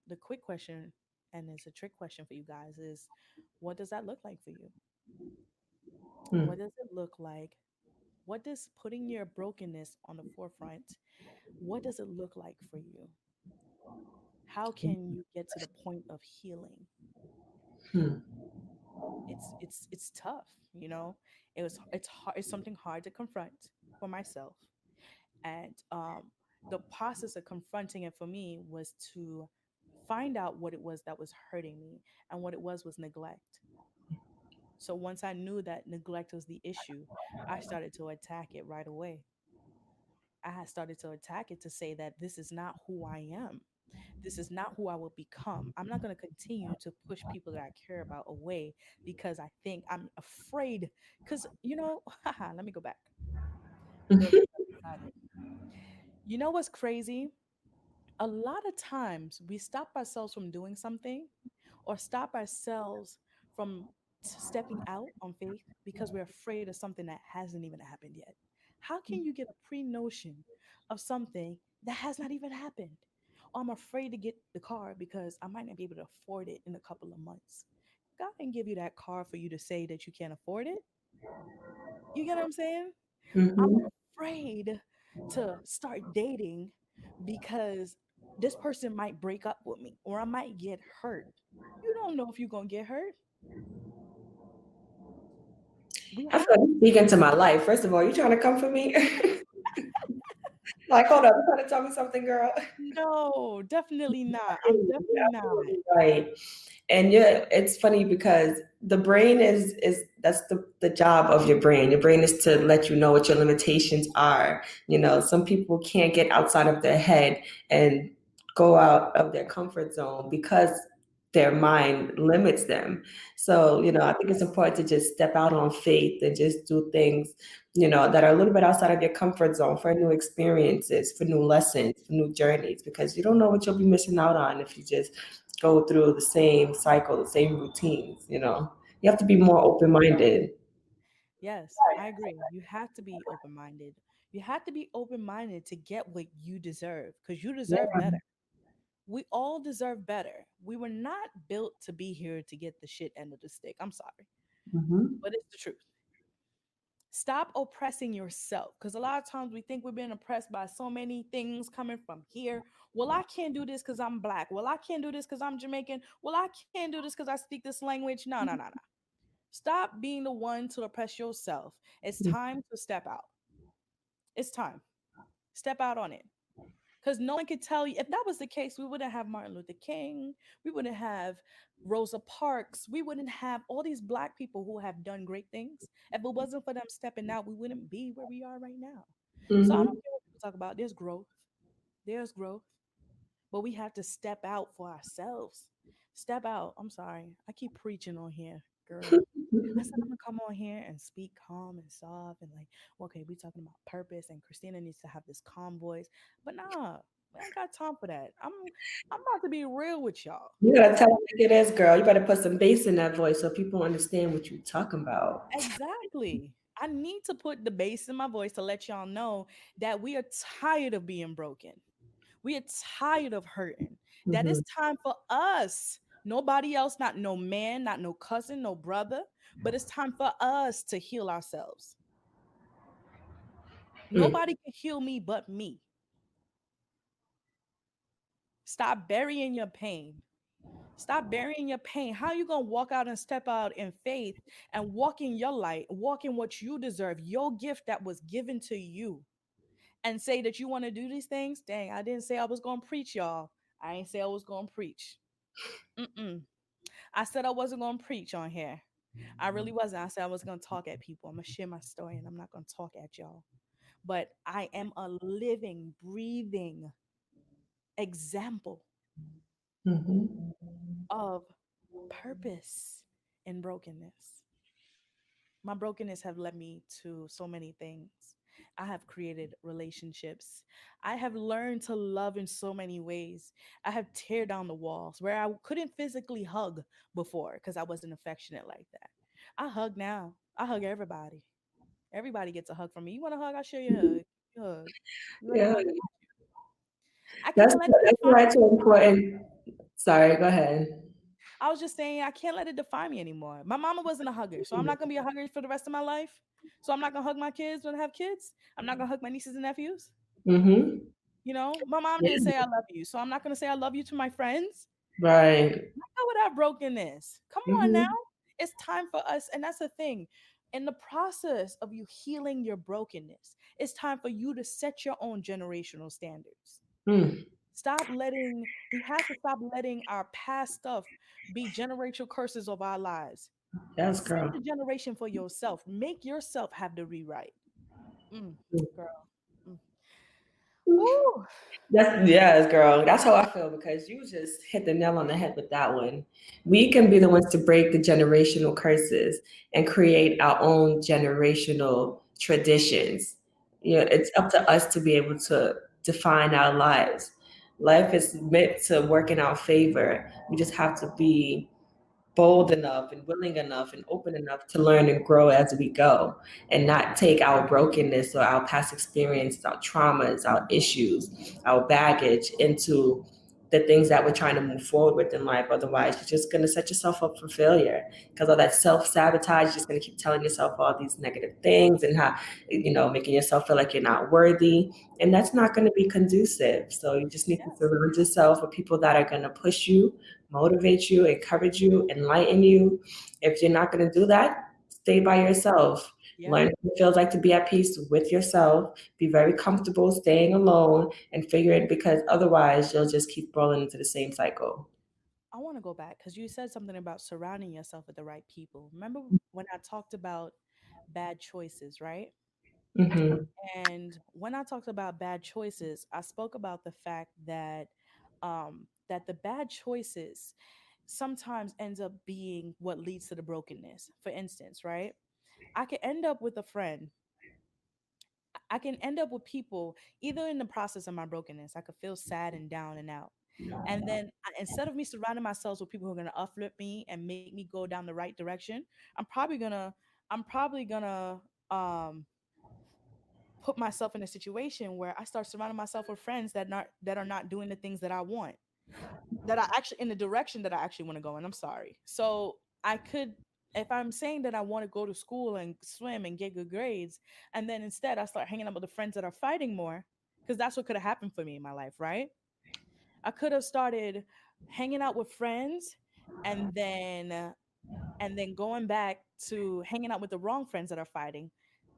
the quick question, and it's a trick question for you guys, is what does that look like for you? Mm. What does it look like? What does putting your brokenness on the forefront, what does it look like for you? How can you get to the point of healing? Mm. It's tough, you know. It's hard, it's something hard to confront for myself. And the process of confronting it for me was to find out what it was that was hurting me, and what it was neglect. So once I knew that neglect was the issue, I started to attack it right away. I had started to attack it to say that this is not who I am. This is not who I will become. I'm not going to continue to push people that I care about away because I think I'm afraid. Because, haha, let me go back. Girl, you got me excited. You know what's crazy? A lot of times we stop ourselves from doing something, or stop ourselves from stepping out on faith because we're afraid of something that hasn't even happened yet. How can you get a pre-notion of something that has not even happened? Or I'm afraid to get the car because I might not be able to afford it in a couple of months. God didn't give you that car for you to say that you can't afford it. You get what I'm saying? I'm Mhm. afraid to start dating because this person might break up with me, or I might get hurt. You don't know if you're going to get hurt. We I have feel like you're speaking to my life. First of all, you trying to come for me? Like, hold up, you trying to tell me something, girl? no, definitely not. I'm definitely not. Absolutely right. And yeah, it's funny because the brain is that's the job of your brain. Your brain is to let you know what your limitations are. You know, some people can't get outside of their head and go out of their comfort zone because their mind limits them. So, you know, I think it's important to just step out on faith and just do things, you know, that are a little bit outside of your comfort zone for new experiences, for new lessons, for new journeys, because you don't know what you'll be missing out on if you just go through the same cycle, the same routines, you know. You have to be more open-minded. Yes, I agree. You have to be open minded. You have to be open minded to get what you deserve because you deserve Yeah. better. We all deserve better. We were not built to be here to get the shit end of the stick. I'm sorry, Hmm. but it's the truth. Stop oppressing yourself because a lot of times we think we're being oppressed by so many things coming from here. Well, I can't do this because I'm black. Well, I can't do this because I'm Jamaican. Well, I can't do this because I speak this language. No, no, no, no. Stop being the one to oppress yourself. It's time to step out. It's time. Step out on it. Because no one could tell you, if that was the case, we wouldn't have Martin Luther King. We wouldn't have Rosa Parks. We wouldn't have all these black people who have done great things. If it wasn't for them stepping out, we wouldn't be where we are right now. So I don't Hmm. care what people talk about. There's growth. There's growth. But we have to step out for ourselves. Step out. I'm sorry. I keep preaching on here, girl. I said I'm gonna come on here and speak calm and soft and like, okay, we talking about purpose and Christina needs to have this calm voice. But nah, we ain't got time for that. I'm about to be real with y'all. You gotta Cause tell them like it is, girl. You better put some bass in that voice so people understand what you're talking about. exactly. I need to put the bass in my voice to let y'all know that we are tired of being broken. We are tired of hurting. That Hmm. it's time for us. Nobody else, not no man, not no cousin, no brother, but it's time for us to heal ourselves. Mm. Nobody can heal me but me. Stop burying your pain. Stop burying your pain. How you gonna walk out and step out in faith and walk in your light, walk in what you deserve, your gift that was given to you, and say that you want to do these things? Dang, I didn't say I was gonna preach, y'all. I ain't say I was gonna preach. Mm-mm. I said I wasn't gonna preach on here. I really wasn't. I said I was gonna talk at people. I'm gonna share my story, and I'm not gonna talk at y'all. But I am a living, breathing example Hmm. of purpose in brokenness. My brokenness have led me to so many things. I have created relationships. I have learned to love in so many ways. I have tear down the walls where I couldn't physically hug before because I wasn't affectionate like that. I hug now. I hug everybody. Everybody gets a hug from me. You want a hug? I'll share your hug. You hug. You ready to Yeah, hug? I that's can't let it that's define why me it's so anymore. important. Sorry, go ahead. I was just saying I can't let it define me anymore. My mama wasn't a hugger, so I'm not gonna be a hugger for the rest of my life. So I'm not gonna hug my kids when I have kids. I'm not gonna hug my nieces and nephews. Hmm. You know, my mom didn't Yeah, say I love you, so I'm not gonna say I love you to my friends. right. Not without brokenness. Come on now. Hmm. It's time for us, and that's the thing. In the process of you healing your brokenness, it's time for you to set your own generational standards. Mm. We have to stop letting our past stuff be generational curses of our lives. Yes, Set girl. the generation for yourself. Make yourself have the rewrite. Mm, girl. Mm. Ooh. That's yes, girl. That's how I feel because you just hit the nail on the head with that one. We can be the ones to break the generational curses and create our own generational traditions. You know, it's up to us to be able to define our lives. Life is meant to work in our favor. We just have to be bold enough and willing enough and open enough to learn and grow as we go and not take our brokenness or our past experiences, our traumas, our issues, our baggage into the things that we're trying to move forward with in life. Otherwise, you're just going to set yourself up for failure because all that self sabotage, you're just going to keep telling yourself all these negative things and how, making yourself feel like you're not worthy. And that's not going to be conducive. So you just need to Yes. surround yourself with people that are going to push you, motivate you, encourage you, enlighten you. If you're not going to do that, stay by yourself. Yeah. Learn what it feels like to be at peace with yourself. Be very comfortable staying alone and figure it because otherwise you'll just keep rolling into the same cycle. I want to go back because you said something about surrounding yourself with the right people. Remember when I talked about bad choices, right? Hmm. And when I talked about bad choices, I spoke about the fact that that the bad choices sometimes ends up being what leads to the brokenness. For instance, right? I could end up with a friend. I can end up with people either in the process of my brokenness. I could feel sad and down and out. And then instead of me surrounding myself with people who are going to uplift me and make me go down the right direction, I'm probably going to I'm probably going to put myself in a situation where I start surrounding myself with friends that are not doing the things that I want, that I actually in the direction that I actually want to go in. I'm sorry. So I could, if I'm saying that I want to go to school and swim and get good grades, and then instead I start hanging out with the friends that are fighting more, because that's what could have happened for me in my life, right? I could have started hanging out with friends and then going back to hanging out with the wrong friends that are fighting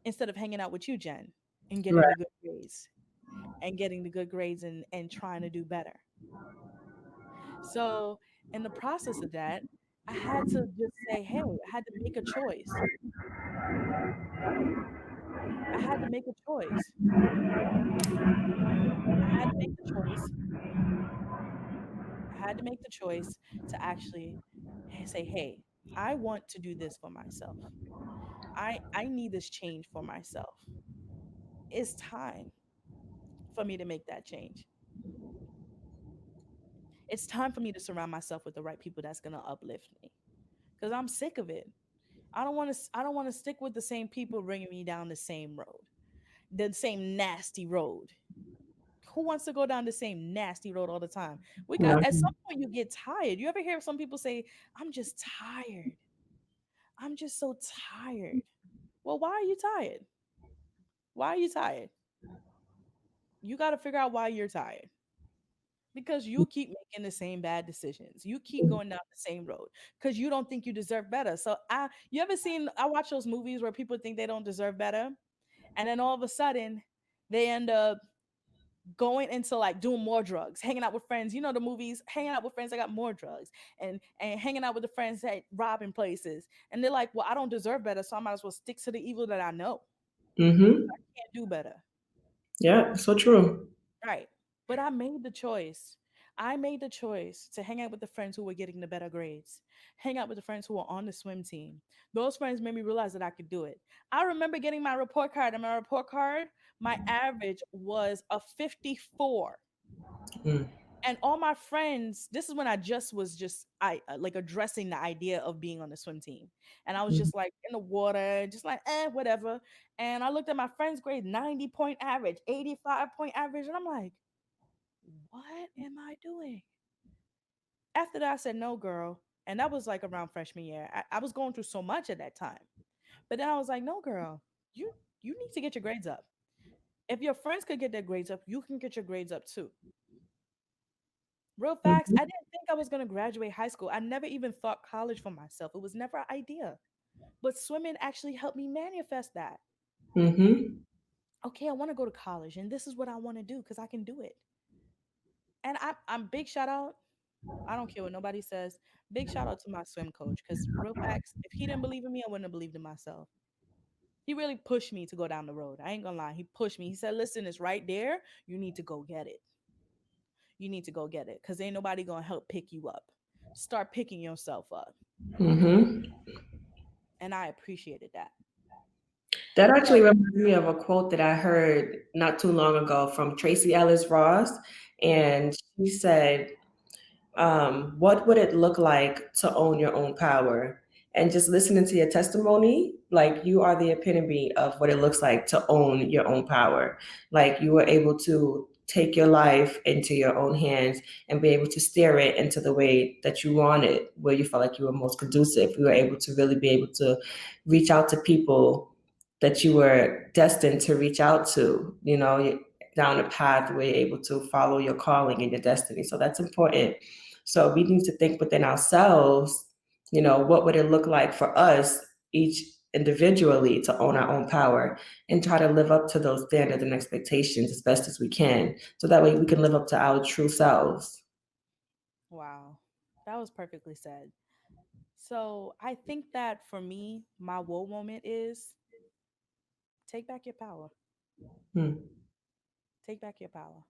instead of hanging out with you, Jen, and getting the Right. good grades and getting the good grades and trying to do better. So in the process of that, I had to just say, hey, I had to make a choice. I had to make a choice. I had to make the choice. I had to make the choice to actually say, hey, I want to do this for myself. I need this change for myself. It's time for me to make that change. It's time for me to surround myself with the right people that's going to uplift me because I'm sick of it. I don't want to stick with the same people bringing me down the same road, the same nasty road. Who wants to go down the same nasty road all the time? We got, No. at some point you get tired. You ever hear some people say, I'm just tired. I'm just so tired. Well, why are you tired? Why are you tired? You got to figure out why you're tired. Because you keep making the same bad decisions. You keep going down the same road because you don't think you deserve better. So you ever seen, I watch those movies where people think they don't deserve better, and then all of a sudden they end up going into like doing more drugs, hanging out with friends. You know the movies, hanging out with friends that got more drugs, and hanging out with the friends that robbing places. And they're like, well, I don't deserve better, so I might as well stick to the evil that I know. Mm-hmm. Can't do better. Yeah, so true. Right. But I made the choice. I made the choice to hang out with the friends who were getting the better grades, hang out with the friends who were on the swim team. Those friends made me realize that I could do it. I remember getting my report card, and my report card, my average was a 54. Mm, And all my friends, this is when I just was just like addressing the idea of being on the swim team. And I was mm, just like in the water, just like whatever. And I looked at my friends' grade, 90-point average, 85-point average, and I'm like, what am I doing? After that, I said, no, girl. And that was like around freshman year. I was going through so much at that time. But then I was like, no, girl, you you need to get your grades up. If your friends could get their grades up, you can get your grades up too. Real facts. mhm, I didn't think I was going to graduate high school. I never even thought college for myself. It was never an idea. But swimming actually helped me manifest that. mhm, Okay, I want to go to college and this is what I want to do because I can do it. And I'm big shout out. I don't care what nobody says. Big shout out to my swim coach because real facts, if he didn't believe in me, I wouldn't have believed in myself. He really pushed me to go down the road. I ain't gonna lie. He pushed me. He said, listen, it's right there. You need to go get it. You need to go get it because ain't nobody gonna help pick you up. Start picking yourself up. mhm. And I appreciated that. That actually So, reminds me of a quote that I heard not too long ago from Tracy Ellis Ross. mhm, And she said, what would it look like to own your own power? And just listening to your testimony, like you are the epitome of what it looks like to own your own power. Like you were able to take your life into your own hands and be able to steer it into the way that you wanted, where you felt like you were most conducive. You were able to really be able to reach out to people that you were destined to reach out to, down a path where you're able to follow your calling and your destiny. So that's important. So we need to think within ourselves, what would it look like for us each individually to own our own power and try to live up to those standards and expectations as best as we can. So that way we can live up to our true selves. wow, that was perfectly said. So, I think that for me, my whoa moment is take back your power. Hmm. Take back your power.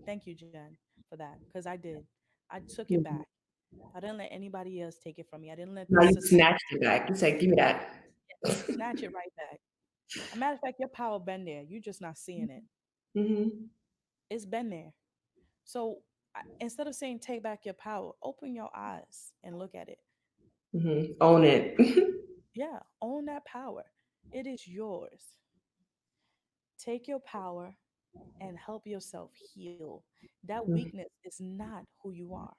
Thank you, Jen, for that because I did. I took it back. Hmm. I didn't let anybody else take it from me. I didn't let the Now you system snatched it back. You said, give me that. snatch it right back. A matter of fact, your power been there. You just not seeing it. Hmm. It's been there. So instead of saying take back your power, open your eyes and look at it. Hmm. Own it. Yeah, own that power. It is yours. Take your power and help yourself heal. That weakness is not who you are.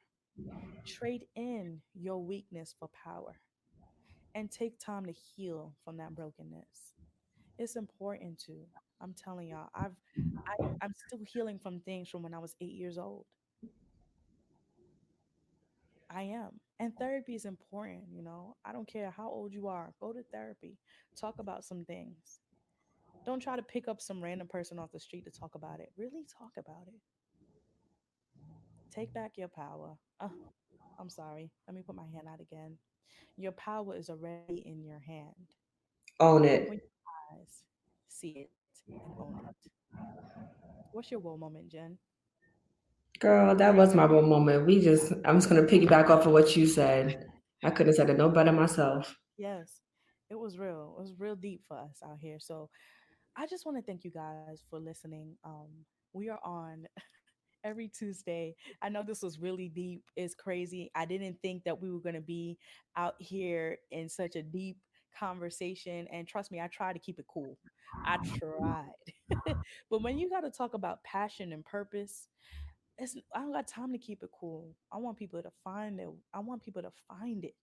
Trade in your weakness for power and take time to heal from that brokenness. It's important to. I'm telling y'all, I'm still healing from things from when I was 8 years old. I am. And therapy is important, you know. I don't care how old you are. Go to therapy. Talk about some things. Don't try to pick up some random person off the street to talk about it. Really talk about it. Take back your power. I'm sorry. Let me put my hand out again. Your power is already in your hand. Own Open it. your eyes, see it, and own it. What's your woe moment, Jen? Girl, that was my real moment. I'm just gonna piggyback off of what you said. I couldn't have said it no better myself. Yes, it was real. It was real deep for us out here. So I just want to thank you guys for listening. We are on every Tuesday. I know this was really deep. It's crazy. I didn't think that we were going to be out here in such a deep conversation. And trust me, I try to keep it cool. I tried. But when you got to talk about passion and purpose, I don't got time to keep it cool. I want people to find it. I want people to find it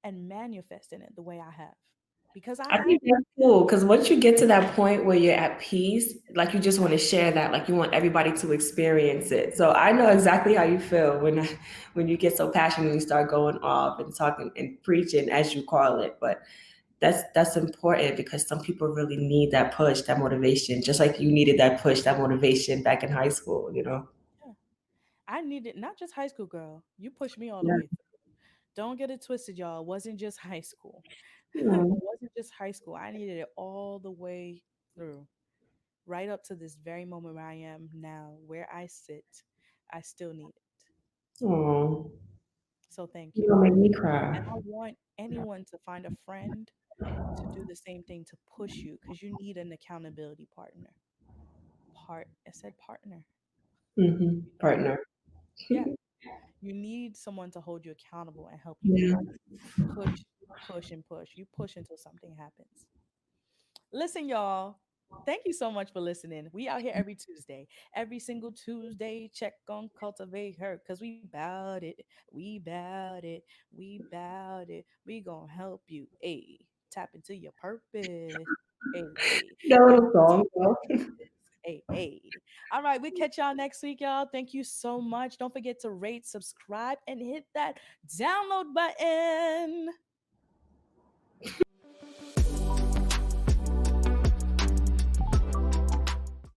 and manifest in it the way I have. Because I I have. think that's cool because once you get to that point where you're at peace, like you just want to share that, like you want everybody to experience it. So I know exactly how you feel when you get so passionate and you start going off and talking and preaching, as you call it. But that's important because some people really need that push, that motivation, just like you needed that push, that motivation back in high school. You know. Yeah. I needed not just high school, girl. You pushed me all the Yeah. way through. Don't get it twisted, y'all. It wasn't just high school. It Mm. wasn't just high school. I needed it all the way through, right up to this very moment where I am now, where I sit. I still need it. Oh, So thank you you. gonna make me cry. And I want anyone to find a friend to do the same thing to push you because you need an accountability partner. I said partner, you know? Partner. Yeah. You need someone to hold you accountable and help you Yeah. push, push, and push. You push until something happens. Listen, y'all. Thank you so much for listening. We out here every Tuesday. Every single Tuesday, check on cultivate her. Cause we bout it. We bout it. We bout it. We gonna help you. Hey, tap into your purpose. Hey, That tap little into song, your though. purpose. Hey. All right, we catch y'all next week, y'all. Thank you so much. Don't forget to rate, subscribe, and hit that download button.